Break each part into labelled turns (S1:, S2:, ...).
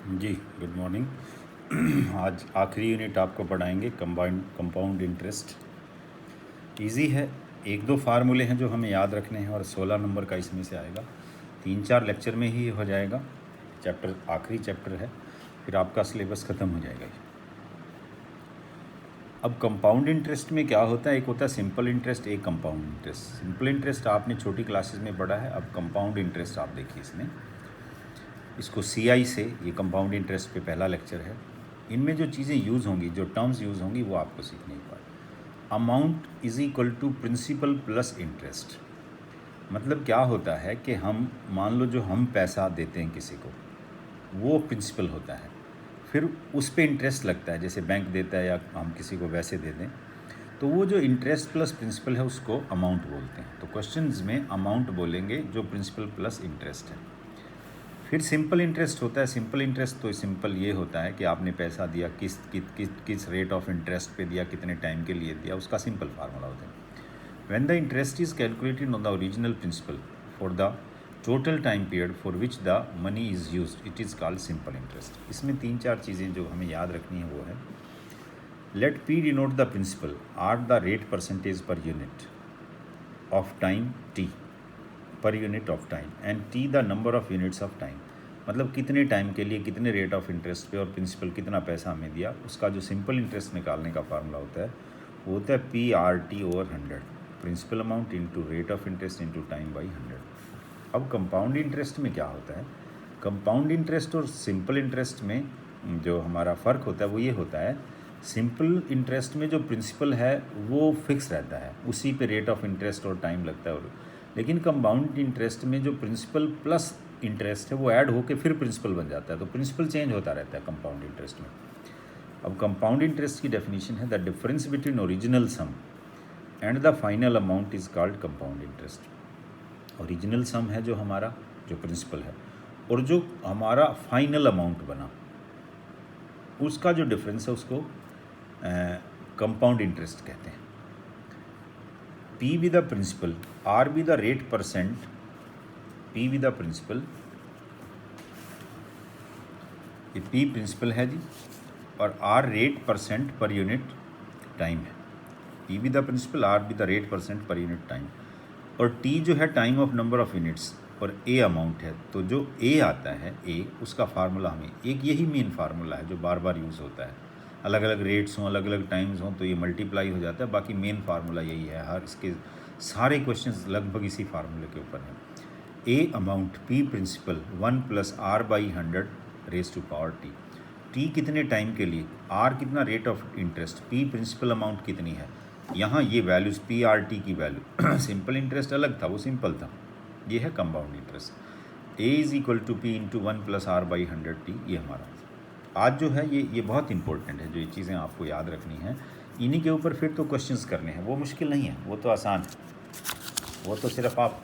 S1: जी, good morning. आज आखिरी unit आपको पढ़ाएंगे कंपाउंड इंटरेस्ट। इजी है, एक दो फार्मूले हैं जो हमें याद रखने हैं और 16 नंबर का इसमें से आएगा। 3-4 लेक्चर में ही हो जाएगा। चैप्टर आखिरी चैप्टर है, फिर आपका सिलेबस ख़त्म हो जाएगा। अब कंपाउंड इंटरेस्ट में क्या होता है, एक होता है सिंपल इंटरेस्ट, एक कंपाउंड इंटरेस्ट। सिंपल इंटरेस्ट आपने छोटी क्लासेस में पढ़ा है, अब कंपाउंड इंटरेस्ट आप देखिए इसमें। इसको CI से, ये कंपाउंड इंटरेस्ट पे पहला लेक्चर है। इनमें जो चीज़ें यूज़ होंगी, जो टर्म्स यूज़ होंगी, वो आपको सीखने के बाद। Amount is equal to principal plus interest. मतलब क्या होता है कि हम मान लो जो हम पैसा देते हैं किसी को, वो प्रिंसिपल होता है, फिर उस पर इंटरेस्ट लगता है, जैसे बैंक देता है या हम किसी को वैसे दे दें, तो वो जो इंटरेस्ट प्लस प्रिंसिपल है उसको अमाउंट बोलते हैं। तो क्वेश्चंस में अमाउंट बोलेंगे जो प्रिंसिपल प्लस इंटरेस्ट है। फिर सिंपल इंटरेस्ट होता है। सिंपल इंटरेस्ट तो सिंपल ये होता है कि आपने पैसा दिया, किस रेट ऑफ इंटरेस्ट पे दिया, कितने टाइम के लिए दिया, उसका सिंपल फार्मूला होता है। When the interest is calculated on the original principal for the total time period for which the money is used, it is called simple interest. इसमें 3-4 चीज़ें जो हमें याद रखनी है वो है, let P denote the principal, R the rate percentage per unit of time T, per unit of time, and T the number of units of time. मतलब कितने टाइम के लिए कितने रेट ऑफ इंटरेस्ट पे और प्रिंसिपल कितना पैसा हमें दिया, उसका जो सिंपल इंटरेस्ट निकालने का फार्मूला होता है वो होता है PRT over 100, principal amount into rate of interest into time by 100। अब कंपाउंड इंटरेस्ट में क्या होता है, कंपाउंड इंटरेस्ट और सिंपल इंटरेस्ट में जो हमारा फ़र्क होता है वो ये होता है, सिंपल इंटरेस्ट में जो प्रिंसिपल है वो फिक्स रहता है, उसी पे रेट ऑफ इंटरेस्ट और टाइम लगता है। और लेकिन कंपाउंड इंटरेस्ट में जो प्रिंसिपल प्लस इंटरेस्ट है वो ऐड होकर फिर प्रिंसिपल बन जाता है, तो प्रिंसिपल चेंज होता रहता है कंपाउंड इंटरेस्ट में। अब कंपाउंड इंटरेस्ट की डेफिनेशन है, the difference between original sum and the final amount is called compound interest. Original sum है जो हमारा, जो प्रिंसिपल है, और जो हमारा फाइनल अमाउंट बना, उसका जो डिफरेंस है उसको कंपाउंड इंटरेस्ट कहते हैं। P be the principal, R be the rate percent, P be the principal, ये P प्रिंसिपल है जी, और R rate percent per unit time है। P be the principal, R be the rate percent per unit time, और T जो है time of number of units, और A amount है। तो जो A आता है, A उसका फार्मूला हमें एक यही मेन फार्मूला है जो बार बार यूज़ होता है, अलग अलग रेट्स हों, अलग अलग टाइम्स हों तो ये मल्टीप्लाई हो जाता है, बाकी मेन फार्मूला यही है। हर इसके सारे क्वेश्चंस लगभग इसी फार्मूले के ऊपर हैं। A amount, P principal, 1 plus R by 100 raise to power T. T कितने टाइम के लिए, आर कितना rate of interest, P principal amount कितनी है। यहाँ ये वैल्यूज़ पी आर टी की वैल्यू सिंपल इंटरेस्ट अलग था, वो सिंपल था, ये है compound interest. A is equal to P into 1 plus R by 100 T. ये हमारा आज जो है ये बहुत इंपॉर्टेंट है, जो ये चीज़ें आपको याद रखनी है। इन्हीं के ऊपर फिर तो क्वेश्चंस करने हैं, वो मुश्किल नहीं है, वो तो आसान है, वो तो सिर्फ आप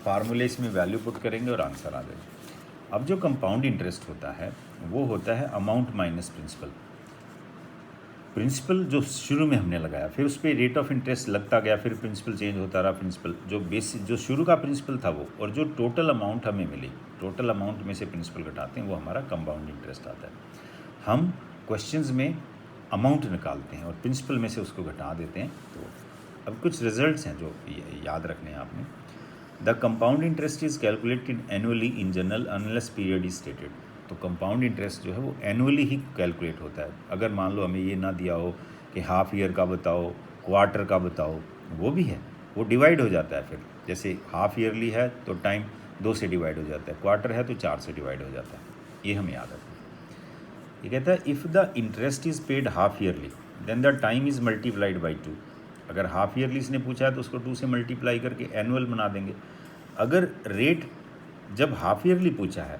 S1: फार्मूले इसमें वैल्यू पुट करेंगे और आंसर आ जाएगा। अब जो कंपाउंड इंटरेस्ट होता है वो होता है अमाउंट माइनस प्रिंसिपल। प्रिंसिपल जो शुरू में हमने लगाया, फिर उस पर रेट ऑफ इंटरेस्ट लगता गया, फिर प्रिंसिपल चेंज होता रहा। प्रिंसिपल जो बेसिक, जो शुरू का प्रिंसिपल था वो, और जो टोटल अमाउंट हमें मिली, टोटल अमाउंट में से प्रिंसिपल घटाते हैं, वो हमारा कंपाउंड इंटरेस्ट आता है। हम क्वेश्चंस में अमाउंट निकालते हैं और प्रिंसिपल में से उसको घटा देते हैं। तो अब कुछ रिजल्ट्स हैं जो याद रखने हैं आपने। The compound interest is calculated annually in general unless period is stated. तो कंपाउंड इंटरेस्ट जो है वो एनुअली ही कैलकुलेट होता है। अगर मान लो हमें ये ना दिया हो कि हाफ ईयर का बताओ, क्वार्टर का बताओ, वो भी है, वो डिवाइड हो जाता है। फिर जैसे हाफ ईयरली है तो टाइम 2 से डिवाइड हो जाता है, क्वार्टर है तो 4 से डिवाइड हो जाता है। ये हमें याद रखना है। ये कहता है if the interest is paid half yearly then the time is multiplied by 2। अगर हाफ ईयरली इसने पूछा है तो उसको 2 से मल्टीप्लाई करके एनुअल बना देंगे। अगर रेट जब हाफ ईयरली पूछा है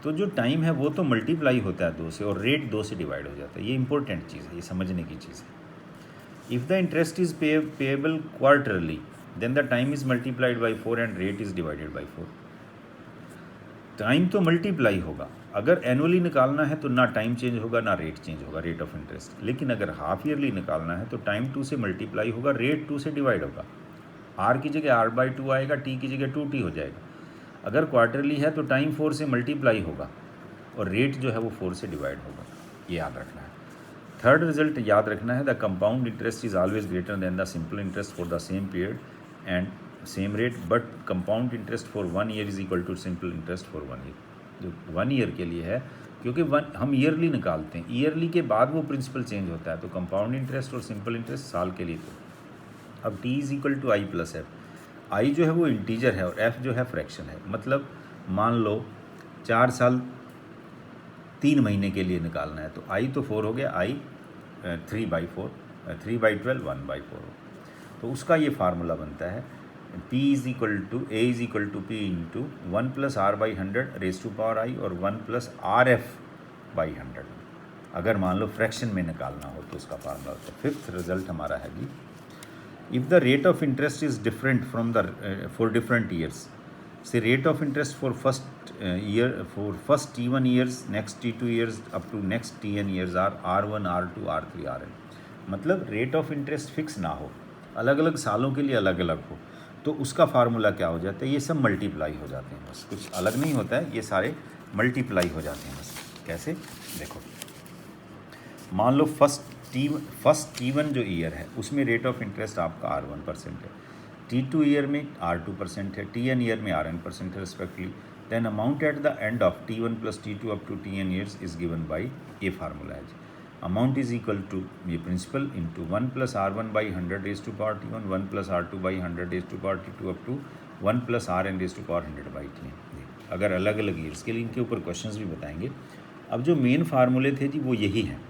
S1: तो जो टाइम है वो तो मल्टीप्लाई होता है 2 से, और रेट 2 से डिवाइड हो जाता है। ये इंपॉर्टेंट चीज़ है, ये समझने की चीज़ है। If the interest is payable quarterly then the time is multiplied by 4 and rate is divided by 4। Time तो मल्टीप्लाई होगा, अगर एनुअली निकालना है तो ना टाइम चेंज होगा ना रेट चेंज होगा, रेट ऑफ इंटरेस्ट। लेकिन अगर हाफ ईयरली निकालना है तो टाइम 2 से मल्टीप्लाई होगा, रेट 2 से डिवाइड होगा। आर की जगह आर बाई 2 आएगा, टी की जगह 2t हो जाएगा। अगर क्वार्टरली है तो टाइम 4 से मल्टीप्लाई होगा और रेट जो है वो 4 से डिवाइड होगा, ये याद रखना है। थर्ड रिजल्ट याद रखना है, the compound interest is always greater than the simple interest for the same period and same rate, but compound interest for 1 year is equal to simple interest for 1 year. जो 1 year के लिए है, क्योंकि हम yearly निकालते हैं, yearly के बाद वो प्रिंसिपल चेंज होता है, तो कंपाउंड इंटरेस्ट और सिंपल इंटरेस्ट साल के लिए। तो अब T is equal to I plus F, I जो है वो इंटीजर है और एफ जो है फ्रैक्शन है। मतलब मान लो 4 साल 3 महीने के लिए निकालना है, तो आई तो 4 हो गया, आई 3/4, 3/12 1/4 हो, तो उसका ये फार्मूला बनता है P is equal to A is equal to P into 1 + r/100 raise to power I और 1 + rf/100। अगर मान लो फ्रैक्शन में निकालना हो तो उसका फार्मूला होता है। फिफ्थ रिजल्ट हमारा है जी, if the rate of interest is different from the for different years, say rate of interest for first year for first T1 years, next T2 years up to next Tn years are R1 R2 R3 Rn। मतलब rate of interest fix ना हो, अलग अलग सालों के लिए अलग अलग हो, तो उसका फार्मूला क्या हो जाता है, ये सब मल्टीप्लाई हो जाते हैं, बस कुछ अलग नहीं होता है, ये सारे मल्टीप्लाई हो जाते हैं बस। कैसे, देखो मान लो फर्स्ट T1 जो ईयर है उसमें रेट ऑफ इंटरेस्ट आपका R1% है, T2 ईयर में R2% है, Tn ईयर में Rn% है respectively, then amount at the end of T1 + T2 up to Tn years is given by, ये फार्मूला है जी। अमाउंट इज इक्वल टू ये principal into 1 + R1/100 raise to power T1, 1 + R2/100 raise to power T2 up to 1 + Rn raise to power 100/Tn। अगर अलग अलग years के लिए इनके ऊपर क्वेश्चंस भी बताएंगे। अब जो मेन फार्मूले थे जी वो यही हैं।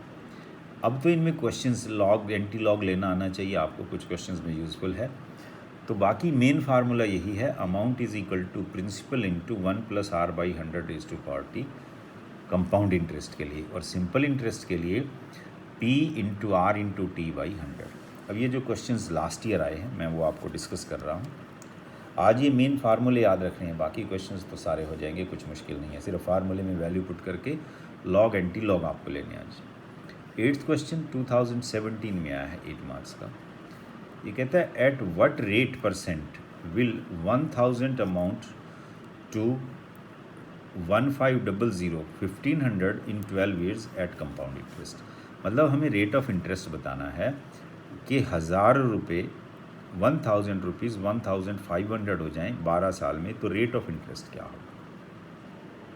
S1: अब तो इनमें क्वेश्चंस लॉग एंटी लॉग लेना आना चाहिए आपको, कुछ क्वेश्चंस में यूज़फुल है, तो बाकी मेन फार्मूला यही है, amount is equal to principal into 1 + R/100 raise to power T compound interest के लिए, और सिंपल इंटरेस्ट के लिए P into R into T/100। अब ये जो क्वेश्चंस लास्ट ईयर आए हैं मैं वो आपको डिस्कस कर रहा हूँ। आज ये मेन फार्मूले याद रखने हैं, बाकी क्वेश्चंस तो सारे हो जाएंगे, कुछ मुश्किल नहीं है, सिर्फ फार्मूले में वैल्यू पुट करके लॉग एंटी लॉग आपको लेने आज। 8th क्वेश्चन 2017 में आया है 8 मार्क्स का। ये कहता है at what rate percent will 1000 amount to 1500 1500 in 12 years at compound interest. मतलब हमें रेट ऑफ इंटरेस्ट बताना है कि 1000 रुपये 1000 रुपीज़ 1500 हो जाएं 12 साल में, तो रेट ऑफ इंटरेस्ट क्या होगा।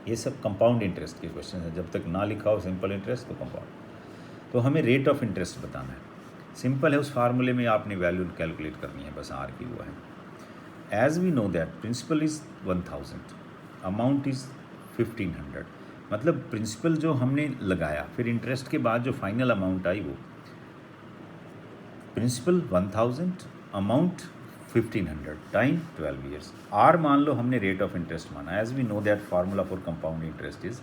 S1: ये सब कंपाउंड इंटरेस्ट के क्वेश्चन है, जब तक ना लिखा हो सिंपल इंटरेस्ट तो कंपाउंड। तो हमें रेट ऑफ इंटरेस्ट बताना है, सिंपल है, उस फार्मूले में आपने वैल्यू कैलकुलेट करनी है, बस आर की वो है। As we know that principal is 1000, amount is 1500, मतलब प्रिंसिपल जो हमने लगाया, फिर इंटरेस्ट के बाद जो फाइनल अमाउंट आई वो principal 1000, amount 1500 time 12 years. R मान लो हमने रेट ऑफ इंटरेस्ट माना। As we know that formula for compound interest is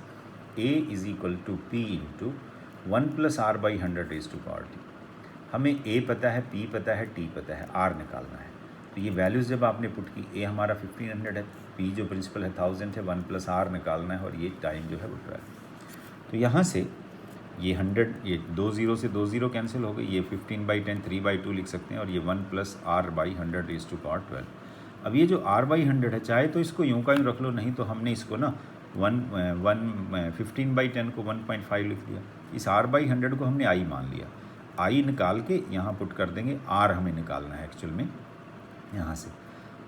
S1: A is equal to P into 1 + R/100 raise to power T। हमें ए पता है, पी पता है, टी पता है, आर निकालना है। तो ये वैल्यूज़ जब आपने पुट की, ए हमारा 1500 है, पी जो प्रिंसिपल है 1000 है, 1 + R निकालना है, और ये टाइम जो है वो 12। तो यहाँ से ये 100, ये 2 0 से 2 0 कैंसिल हो गई, ये 15/10 3/2 लिख सकते हैं, और ये 1 + R/100 रेज टू पावर 12। अब ये जो R/100 है, चाहे तो इसको यूँ का यूँ रख लो, नहीं तो हमने इसको ना 15/10 को 1.5 लिख दिया। इस R/100 को हमने आई मान लिया, आई निकाल के यहाँ पुट कर देंगे, आर हमें निकालना है एक्चुअल में यहाँ से।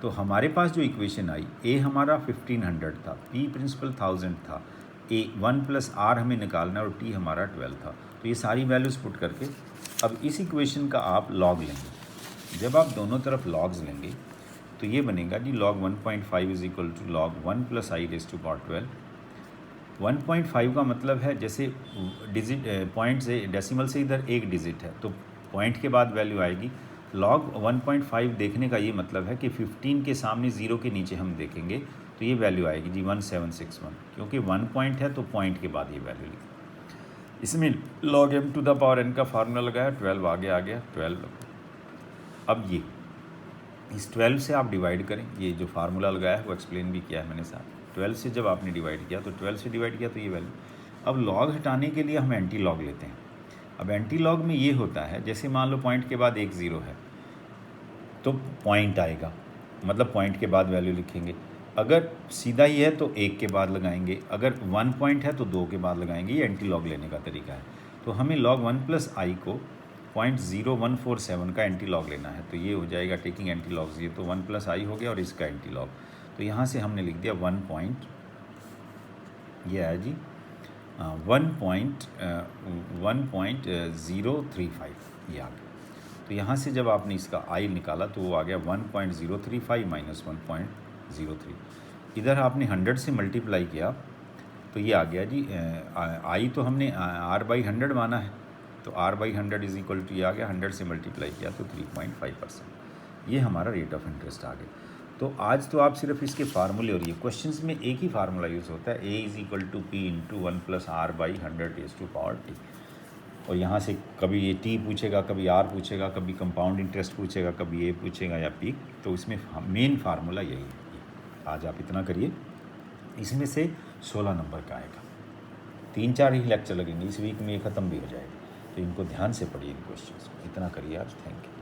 S1: तो हमारे पास जो इक्वेशन आई, ए हमारा 1500 था, पी प्रिंसिपल 1000 था, ए 1 + R हमें निकालना है, और टी हमारा 12 था। तो ये सारी वैल्यूज़ पुट करके अब इस इक्वेशन का आप लॉग लेंगे। जब आप दोनों तरफ लॉग्स लेंगे तो ये बनेगा जी log 1.5 is equal to log 1 + I raise to power 12। 1.5 का मतलब है जैसे डिजिट पॉइंट से डेसिमल से इधर एक डिजिट है, तो पॉइंट के बाद वैल्यू आएगी। log 1.5 देखने का ये मतलब है कि 15 के सामने 0 के नीचे हम देखेंगे तो ये वैल्यू आएगी जी 1761, क्योंकि 1 पॉइंट है तो पॉइंट के बाद ये वैल्यू लिखी। इसमें log m to the power n का फार्मूला लगाया, 12 आगे आ गया 12। अब ये इस 12 से आप डिवाइड करें, ये जो फार्मूला लगाया है वो एक्सप्लेन भी किया है मैंने साथ। 12 से जब आपने डिवाइड किया तो 12 से डिवाइड किया तो ये वैल्यू। अब लॉग हटाने के लिए हम एंटी लॉग लेते हैं। अब एंटी लॉग में ये होता है, जैसे मान लो पॉइंट के बाद एक 0 है तो पॉइंट आएगा, मतलब पॉइंट के बाद वैल्यू लिखेंगे। अगर सीधा ही है तो 1 के बाद लगाएंगे, अगर 1 पॉइंट है तो 2 के बाद लगाएंगे। ये एंटी लॉग लेने का तरीका है। तो हमें log 1 प्लस आई को 0.0147 का एंटी लॉग लेना है। तो ये हो जाएगा टेकिंग एंटी लॉग्स, ये तो 1 प्लस आई हो गया और इसका एंटी लॉग। तो यहाँ से हमने लिख दिया 1 पॉइंट, ये आया जी 1.035, ये आ गया। तो यहाँ से जब आपने इसका आई निकाला तो वो आ गया 1.035 माइनस 1.03। इधर आपने 100 से मल्टीप्लाई किया तो ये आ गया जी आई तो हमने r/100 माना है, तो r/100 इज इक्वल टू ये आ गया 100 से मल्टीप्लाई किया तो 3.5%। ये हमारा रेट ऑफ इंटरेस्ट आ गया। तो आज तो आप सिर्फ इसके फार्मूले, और ये क्वेश्चंस में एक ही फार्मूला यूज़ होता है, a is equal to P into 1 plus r/100 और यहाँ से कभी ये t पूछेगा, कभी r पूछेगा, कभी कंपाउंड इंटरेस्ट पूछेगा, कभी a पूछेगा या p। तो इसमें मेन फार्मूला यही है। आज आप इतना करिए, इसमें से 16 नंबर का आएगा। 3-4 ही लेक्चर लगेंगे, इस वीक में ये ख़त्म भी हो जाएगा। तो इनको ध्यान से पढ़िए इन क्वेश्चंस को। इतना करिए आज, थैंक यू।